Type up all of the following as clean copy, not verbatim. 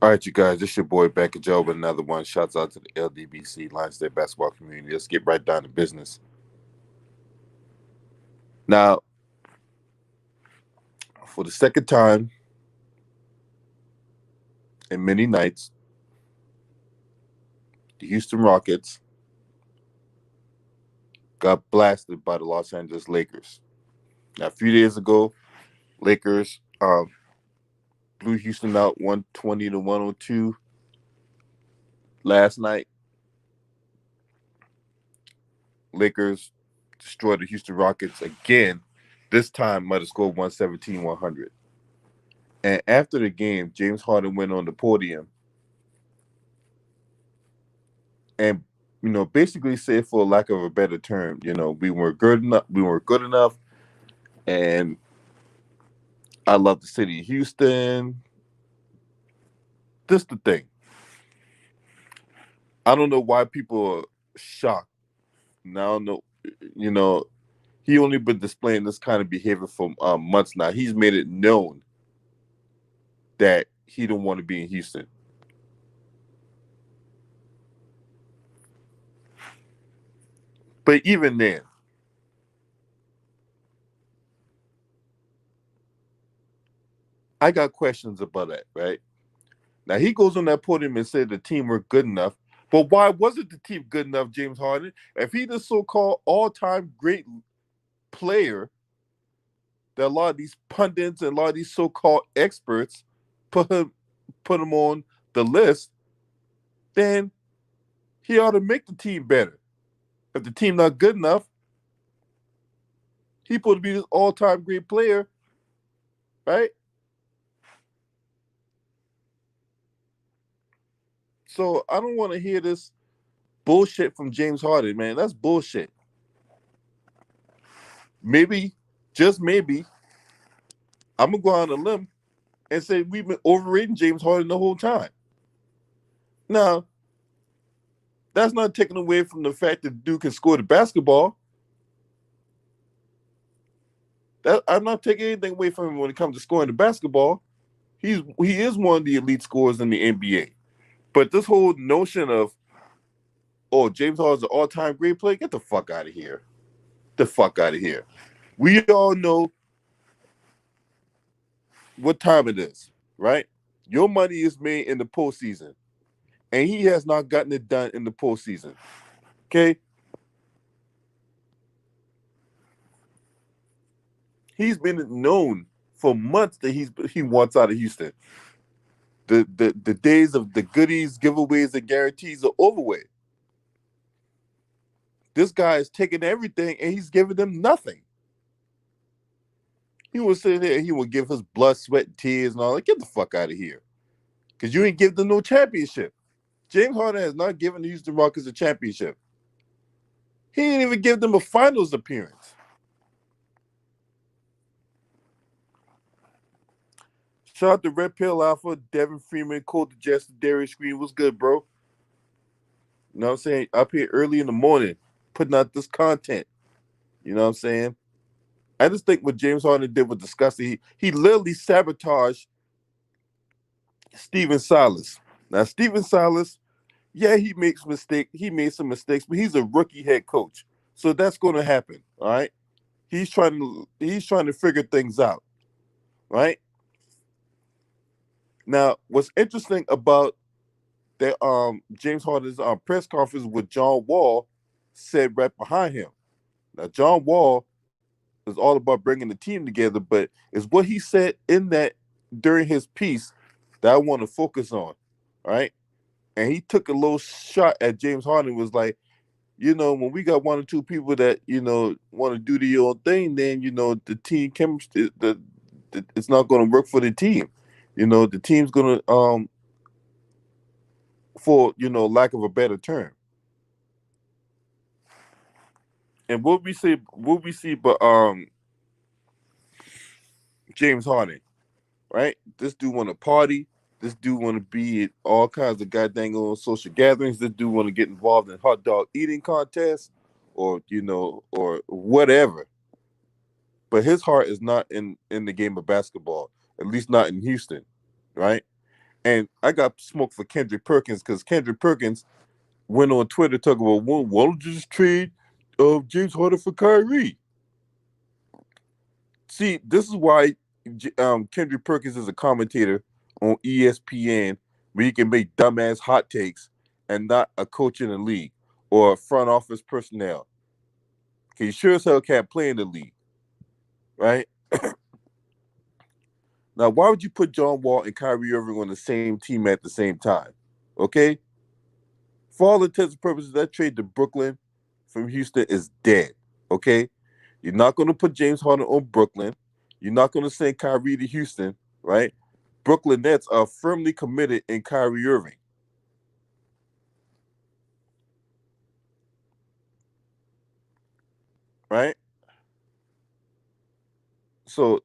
All right, you guys, this your boy back at Joe with another one. Shouts out to the LDBC Lions State basketball community. Let's get right down to business. Now, for the second time in many nights, the Houston Rockets got blasted by the Los Angeles Lakers. Now, a few days ago, Lakers blew Houston out 120 to 102. Last night, Lakers destroyed the Houston Rockets again. This time, might have scored 117-100. And after the game, James Harden went on the podium and basically said, for lack of a better term, we weren't good enough. We weren't good enough, and I love the city of Houston. This the thing. I don't know why people are shocked. Now, no, you know, he only been displaying this kind of behavior for months now. He's made it known that he don't want to be in Houston. But even then, I got questions about that, right? Now, he goes on that podium and said the team were good enough. But why wasn't the team good enough, James Harden? If he the so-called all-time great player that a lot of these pundits and a lot of these so-called experts put him on the list, then he ought to make the team better. If the team not good enough, he supposed to be this all-time great player, right? So I don't want to hear this bullshit from James Harden, man. That's bullshit. Maybe, just maybe, I'm gonna go on a limb and say we've been overrating James Harden the whole time. Now, that's not taken away from the fact that Duke can score the basketball. I'm not taking anything away from him when it comes to scoring the basketball. He is one of the elite scorers in the NBA. But this whole notion of, oh, James Harden's an all-time great player, get the fuck out of here. The fuck out of here. We all know what time it is, right? Your money is made in the postseason, and he has not gotten it done in the postseason. Okay? He's been known for months that he wants out of Houston. The days of the goodies, giveaways, and guarantees are over with. This guy is taking everything and he's giving them nothing. He was sitting there and he would give his blood, sweat, and tears and all that. Get the fuck out of here. Because you ain't give them no championship. James Harden has not given the Houston Rockets a championship. He didn't even give them a finals appearance. Shout out to Red Pill Alpha, Devin Freeman, Cole the Jester, Darius Green. What's good, bro? You know what I'm saying? Up here early in the morning, putting out this content. You know what I'm saying? I just think what James Harden did was disgusting. He literally sabotaged Steven Silas. Now, Steven Silas, yeah, he makes mistakes. He made some mistakes, but he's a rookie head coach. So that's going to happen. All right. He's trying to figure things out. Right? Now, what's interesting about that James Harden's press conference with John Wall said right behind him. Now, John Wall is all about bringing the team together, but it's what he said in that during his piece that I want to focus on, right? And he took a little shot at James Harden, was like, when we got one or two people that, want to do the own thing, then, the team chemistry, it's not going to work for the team. The team's going to, for, lack of a better term. And what we see, but James Harden, right? This dude want to party. This dude want to be at all kinds of goddamn social gatherings. This dude want to get involved in hot dog eating contests, or or whatever. But his heart is not in the game of basketball. At least not in Houston, right? And I got smoke for Kendrick Perkins because Kendrick Perkins went on Twitter talking about, well, why don't you just trade James Harden for Kyrie? See, this is why Kendrick Perkins is a commentator on ESPN, where he can make dumbass hot takes and not a coach in the league or a front office personnel. He sure as hell can't play in the league, right? Now, why would you put John Wall and Kyrie Irving on the same team at the same time? Okay? For all intents and purposes, that trade to Brooklyn from Houston is dead. Okay? You're not going to put James Harden on Brooklyn. You're not going to send Kyrie to Houston, right? Brooklyn Nets are firmly committed in Kyrie Irving. Right? So,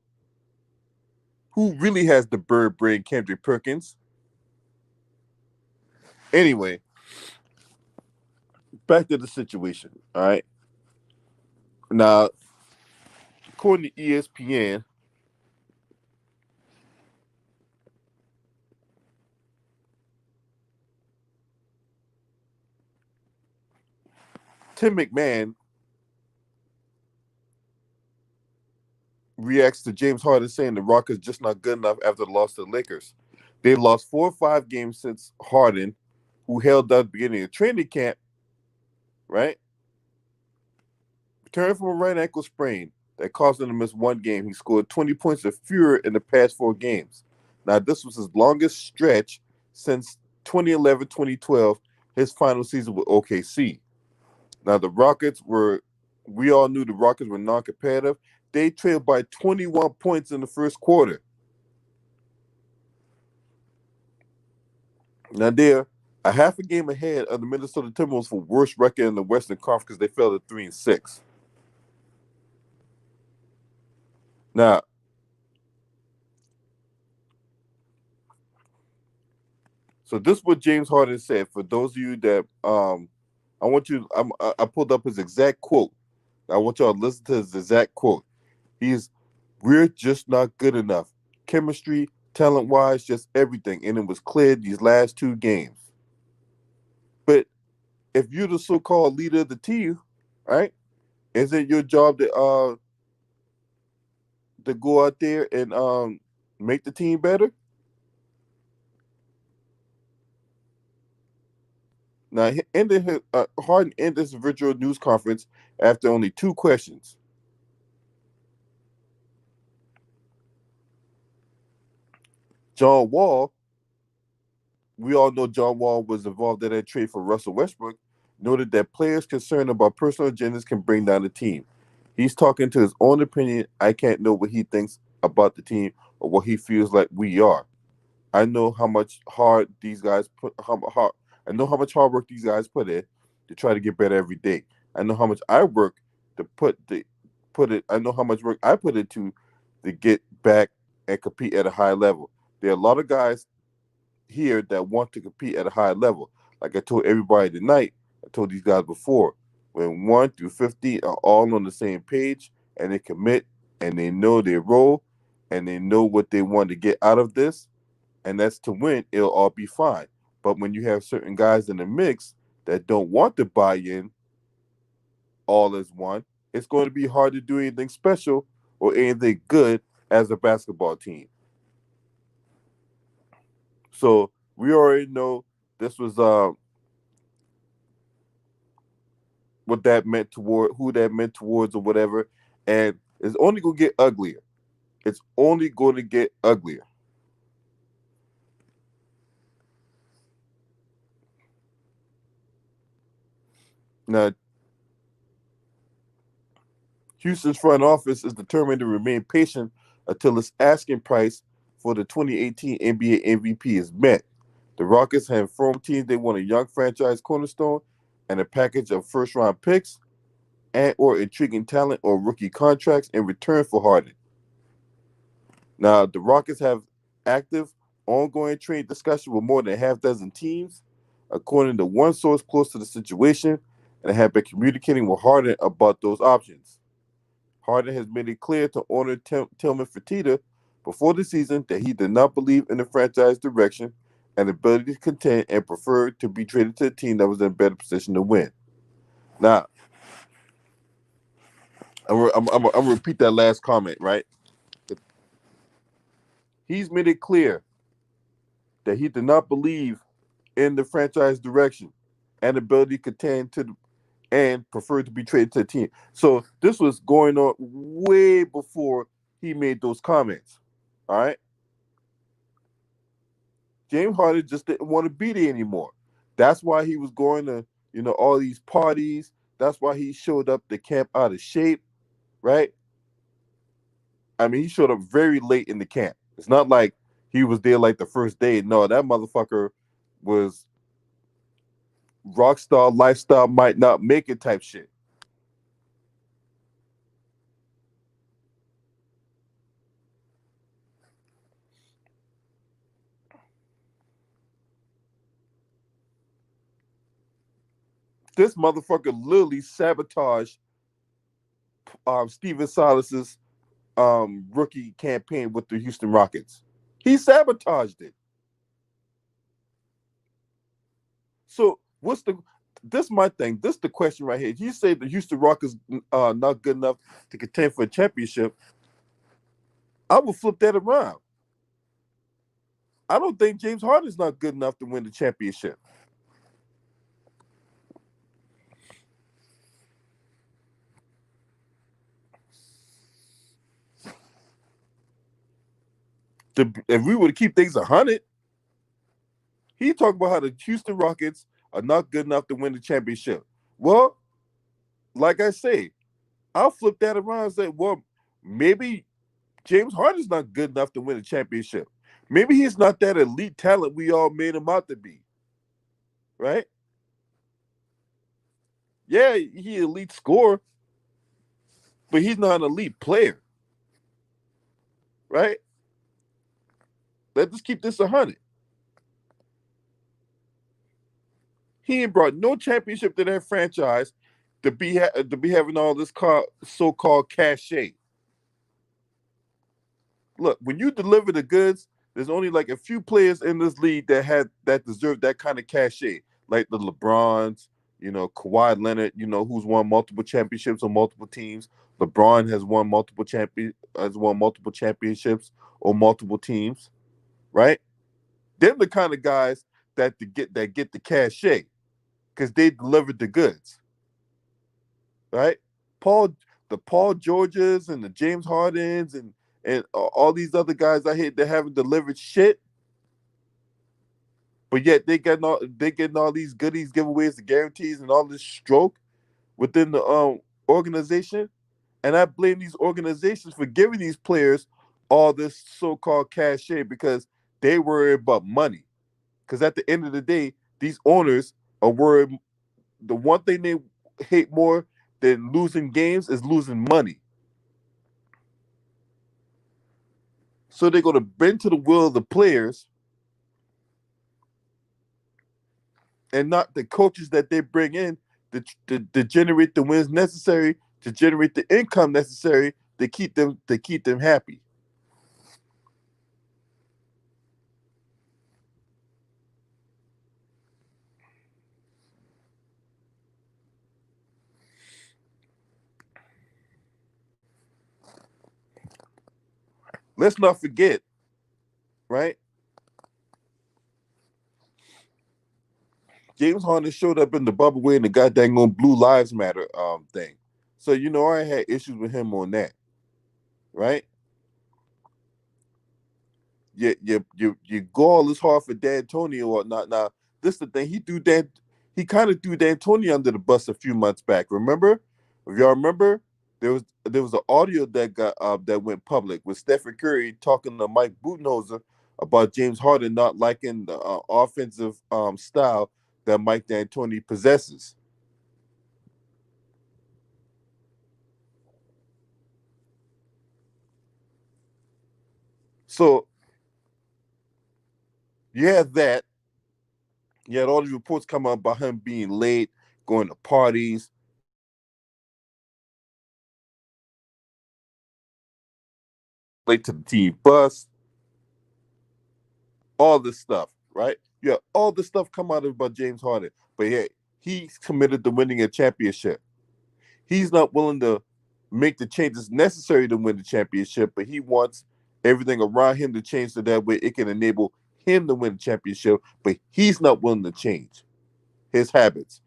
who really has the bird brain, Kendrick Perkins? Anyway, back to the situation. All right. Now, according to ESPN, Tim McMahon reacts to James Harden saying the Rockets just not good enough after the loss to the Lakers. They lost 4 or 5 games since Harden, who held out at the beginning of training camp, right? Returned from a right ankle sprain that caused him to miss 1 game. He scored 20 points of fewer in the past 4 games. Now, this was his longest stretch since 2011-2012, his final season with OKC. Now, we all knew the Rockets were non-competitive. They trailed by 21 points in the first quarter. Now, they're a half a game ahead of the Minnesota Timberwolves for worst record in the Western Conference because they fell to 3-6. Now, so this is what James Harden said. For those of you that I pulled up his exact quote. I want y'all to listen to his exact quote. We're just not good enough. Chemistry, talent-wise, just everything. And it was clear these last 2 games. But if you're the so-called leader of the team, right, is it your job to go out there and make the team better? Now, Harden ended this virtual news conference after only 2 questions. John Wall, we all know John Wall was involved in that trade for Russell Westbrook, noted that players concerned about personal agendas can bring down the team. He's talking to his own opinion. I can't know what he thinks about the team or what he feels like we are. I know how much hard these guys put. I know how much hard work these guys put in to try to get better every day. I know how much I work to put it. I know how much work I put into to get back and compete at a high level. There are a lot of guys here that want to compete at a high level. Like I told everybody tonight, I told these guys before, when 1 through 50 are all on the same page and they commit and they know their role and they know what they want to get out of this, and that's to win, it'll all be fine. But when you have certain guys in the mix that don't want to buy in all as one, it's going to be hard to do anything special or anything good as a basketball team. So we already know this was what that meant toward who that meant towards or whatever, and it's only gonna get uglier. It's only going to get uglier. Now, Houston's front office is determined to remain patient until its asking price for the 2018 NBA MVP is met. The Rockets have informed teams they want a young franchise cornerstone and a package of first-round picks and or intriguing talent or rookie contracts in return for Harden. Now, the Rockets have active, ongoing trade discussion with more than a half dozen teams, according to one source close to the situation, and have been communicating with Harden about those options. Harden has made it clear to owner Tillman Fertitta before the season that he did not believe in the franchise direction and ability to contend and preferred to be traded to a team that was in a better position to win. Now, I'm gonna repeat that last comment, right? He's made it clear that he did not believe in the franchise direction and ability to contend to and preferred to be traded to a team. So this was going on way before he made those comments. All right. James Harden just didn't want to be there anymore. That's why he was going to, all these parties. That's why he showed up to camp out of shape, right? I mean, he showed up very late in the camp. It's not like he was there like the first day. No, that motherfucker was rock star lifestyle might not make it type shit. This motherfucker literally sabotaged Steven Silas's rookie campaign with the Houston Rockets. He sabotaged it. So what's the this is my thing. This is the question right here. You say the Houston Rockets not good enough to contend for a championship. I would flip that around. I don't think James Harden's not good enough to win the championship. If we were to keep things 100, he talked about how the Houston Rockets are not good enough to win the championship. Well, like I say, I'll flip that around and say, well, maybe James Harden's not good enough to win a championship. Maybe he's not that elite talent we all made him out to be. Right? Yeah, he elite scorer, but he's not an elite player. Right? Let's just keep this 100. He ain't brought no championship to that franchise to be having all this so-called cachet. Look, when you deliver the goods, there's only like a few players in this league that deserve that kind of cachet, like the LeBrons, Kawhi Leonard, who's won multiple championships on multiple teams. LeBron has won multiple championships on multiple teams, right? They're the kind of guys that get the cachet because they delivered the goods, right? Paul, the Paul Georges and the James Hardens and all these other guys I hate that haven't delivered shit, but yet they getting all these goodies, giveaways, the guarantees, and all this stroke within the organization. And I blame these organizations for giving these players all this so-called cachet because they worry about money. Because at the end of the day, these owners are worried. The one thing they hate more than losing games is losing money. So they're going to bend to the will of the players and not the coaches that they bring in to generate the wins necessary to generate the income necessary to keep them happy. Let's not forget, right? James Harden showed up in the bubble wearing the goddamn Blue Lives Matter thing. So I had issues with him on that, right? You go all this hard for D'Antoni or whatnot. Now, this is the thing. He kind of threw D'Antoni under the bus a few months back. Remember? If y'all remember, there was an audio that went public with Stephen Curry talking to Mike Budenholzer about James Harden not liking the offensive style that Mike D'Antoni possesses. So you had that. You had all these reports come out about him being late, going to parties, late to the team bus, all this stuff, right? You have all the stuff come out about James Harden, but yeah, he's committed to winning a championship. He's not willing to make the changes necessary to win the championship, but he wants everything around him to change so that way it can enable him to win the championship. But he's not willing to change his habits,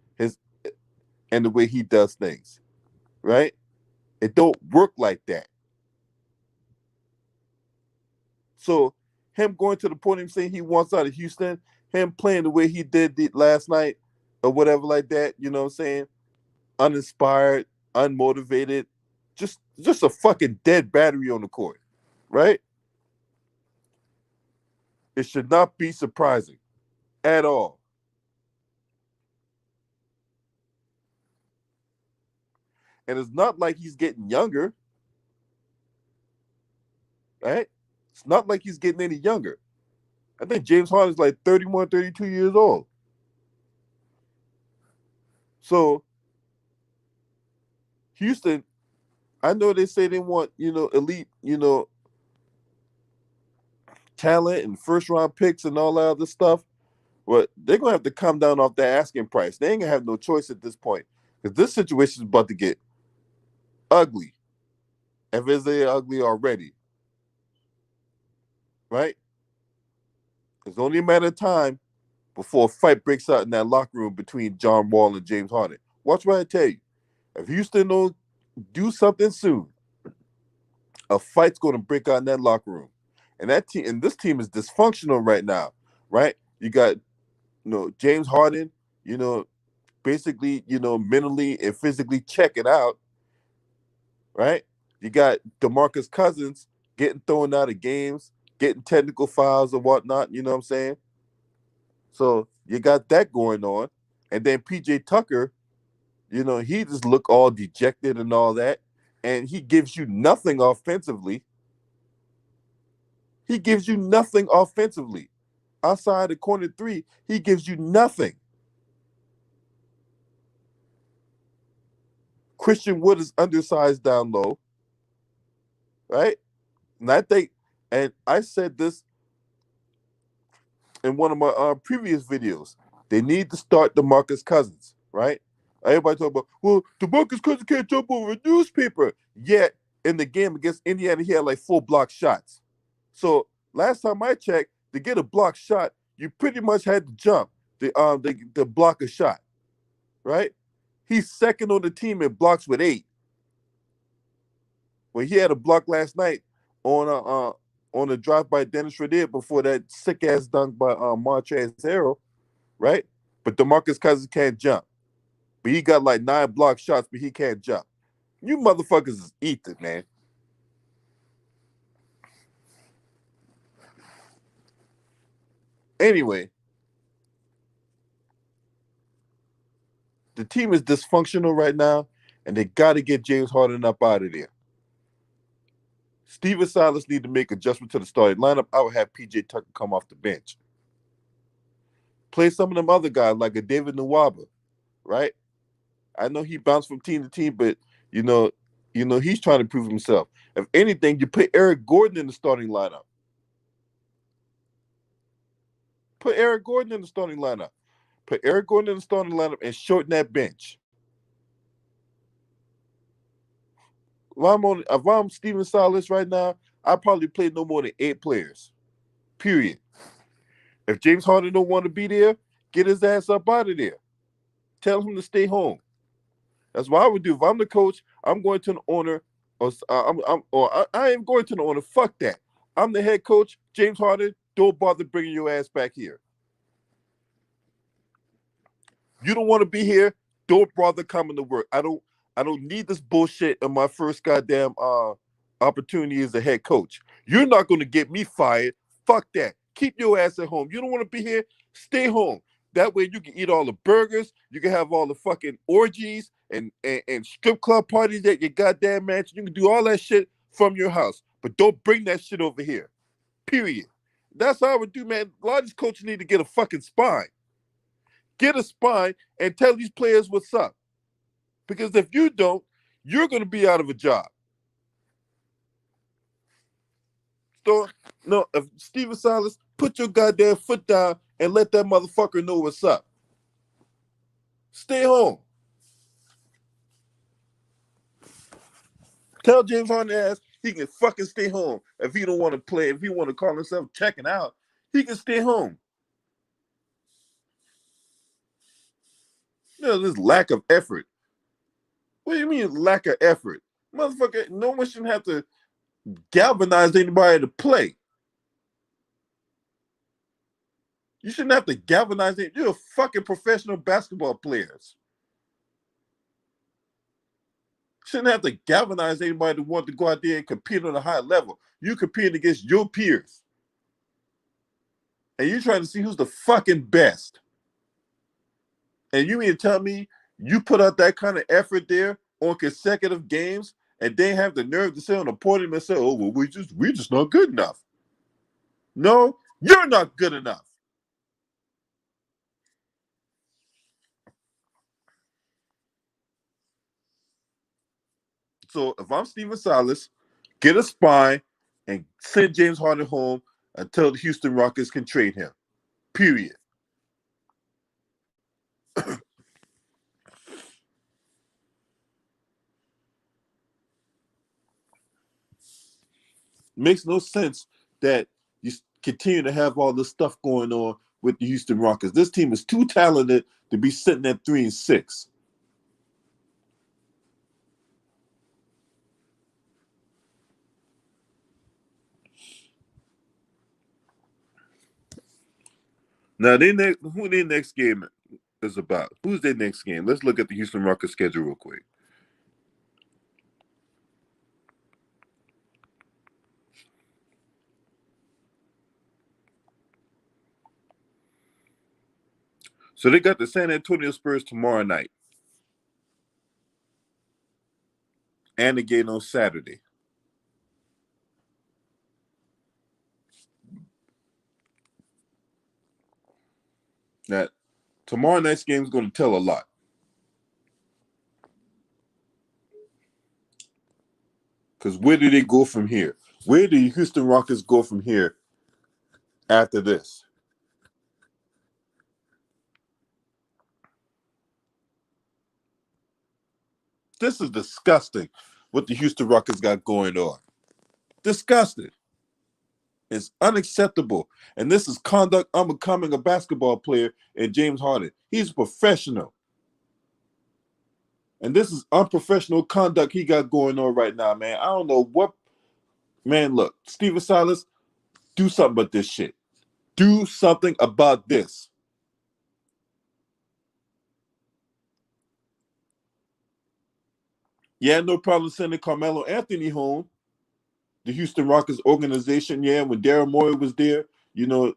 and the way he does things. Right? It don't work like that. So him going to the podium saying he wants out of Houston, him playing the way he did last night or whatever like that, you know what I'm saying? Uninspired, unmotivated, just a fucking dead battery on the court, right? It should not be surprising at all. And it's not like he's getting younger, right? It's not like he's getting any younger. I think James Harden's like 31, 32 years old. So Houston, I know they say they want, elite, talent and first round picks and all that other stuff. But they're gonna have to come down off their asking price. They ain't gonna have no choice at this point. Because this situation is about to get ugly. If it's ugly already. Right? It's only a matter of time before a fight breaks out in that locker room between John Wall and James Harden. Watch what I tell you. If Houston don't do something soon, a fight's going to break out in that locker room. And this team is dysfunctional right now, right? You got, James Harden, basically, mentally and physically checking out, right? You got DeMarcus Cousins getting thrown out of games, getting technical fouls or whatnot, you know what I'm saying? So you got that going on. And then PJ Tucker, he just look all dejected and all that. And he gives you nothing offensively. He gives you nothing offensively. Outside the corner three, he gives you nothing. Christian Wood is undersized down low. Right? And I said this in one of my previous videos. They need to start DeMarcus Cousins, right? Everybody talk about, well, DeMarcus Cousins can't jump over a newspaper. Yet, in the game against Indiana, he had like 4 block shots. So, last time I checked, to get a block shot, you pretty much had to jump the block a shot, right? He's second on the team in blocks with 8. Well, he had a block last night on a drive by Dennis Schroeder before that sick ass dunk by Montrezl Harrell, right? But DeMarcus Cousins can't jump. But he got like 9 block shots, but he can't jump. You motherfuckers is ether, man. Anyway, the team is dysfunctional right now, and they got to get James Harden up out of there. Steven Silas need to make adjustment to the starting lineup. I would have PJ Tucker come off the bench. Play some of them other guys like a David Nwaba, right? I know he bounced from team to team, but he's trying to prove himself. If anything, you put Eric Gordon in the starting lineup. Put Eric Gordon in the starting lineup. Put Eric Gordon in the starting lineup and shorten that bench. If I'm Steven Silas right now, I probably play no more than 8 players. Period. If James Harden don't want to be there, get his ass up out of there. Tell him to stay home. That's what I would do. If I'm the coach, I'm going to the owner, I am going to the owner. Fuck that. I'm the head coach, James Harden. Don't bother bringing your ass back here. You don't want to be here. Don't bother coming to work. I don't need this bullshit in my first goddamn opportunity as a head coach. You're not going to get me fired. Fuck that. Keep your ass at home. You don't want to be here? Stay home. That way you can eat all the burgers. You can have all the fucking orgies and strip club parties at your goddamn mansion. You can do all that shit from your house. But don't bring that shit over here. Period. That's how I would do, man. A lot of these coaches need to get a fucking spine. Get a spine and tell these players what's up. Because if you don't, you're going to be out of a job. So, no, if Steven Silas, put your goddamn foot down and let that motherfucker know what's up. Stay home. Tell James Harden ass he can fucking stay home. If he don't want to play, if he want to call himself checking out, he can stay home. You know, this lack of effort. What do you mean lack of effort? Motherfucker, no one should have to galvanize anybody to play. You shouldn't have to galvanize it. You're fucking professional basketball players. Shouldn't have to galvanize anybody to want to go out there and compete on a high level. You competing against your peers. And you're trying to see who's the fucking best. And you mean to tell me you put out that kind of effort there on consecutive games and they have the nerve to say on the podium and say, oh, well, we're just not good enough. No, you're not good enough. So if I'm Steven Silas, get a spine and send James Harden home until the Houston Rockets can trade him. Period. Makes no sense that you continue to have all this stuff going on with the Houston Rockets. This team is too talented to be sitting at 3-6. Now, who their next game is about? Who's their next game? Let's look at the Houston Rockets schedule real quick. So they got the San Antonio Spurs tomorrow night. And again on Saturday. Now, tomorrow night's game is going to tell a lot. Because where do they go from here? Where do the Houston Rockets go from here after this? This is disgusting what the Houston Rockets got going on. Disgusting. It's unacceptable. And this is conduct unbecoming a basketball player and James Harden. He's a professional. And this is unprofessional conduct he got going on right now, man. I don't know what. Man, look, Steven Silas, do something about this shit. Do something about this. You had no problem sending Carmelo Anthony home. The Houston Rockets organization, yeah, when Daryl Morey was there, you know,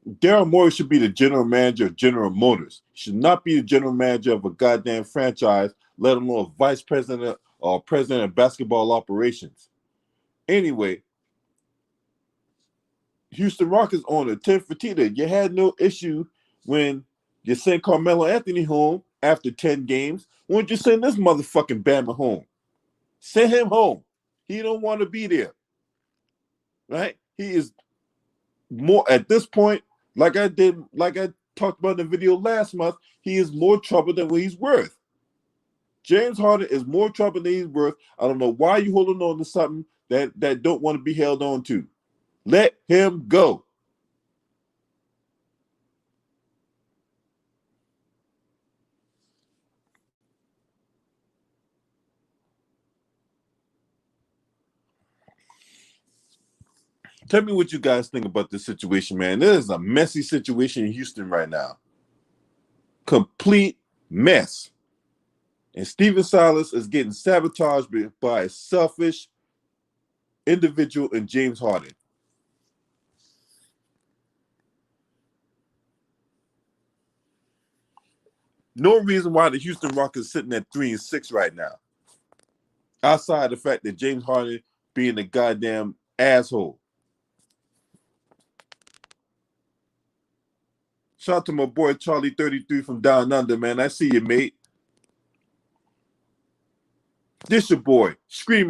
Daryl Morey should be the general manager of General Motors. He should not be the general manager of a goddamn franchise, let alone a vice president or president of basketball operations. Anyway, Houston Rockets owner Tim Fertitta, you had no issue when you sent Carmelo Anthony home after 10 games. Why don't you send this motherfucking Bama home? Send him home. He don't want to be there. Right? He is more at this point, like I talked about in the video last month, he is more trouble than what he's worth. James Harden is more trouble than he's worth. I don't know why you holding on to something that don't want to be held on to. Let him go. Tell me what you guys think about this situation, man. This is a messy situation in Houston right now. Complete mess. And Steven Silas is getting sabotaged by a selfish individual in James Harden. No reason why the Houston Rockets sitting at 3-6 right now. Outside the fact that James Harden being a goddamn asshole. Shout out to my boy Charlie 33 from Down Under, man. I see you, mate. This your boy, Screaming.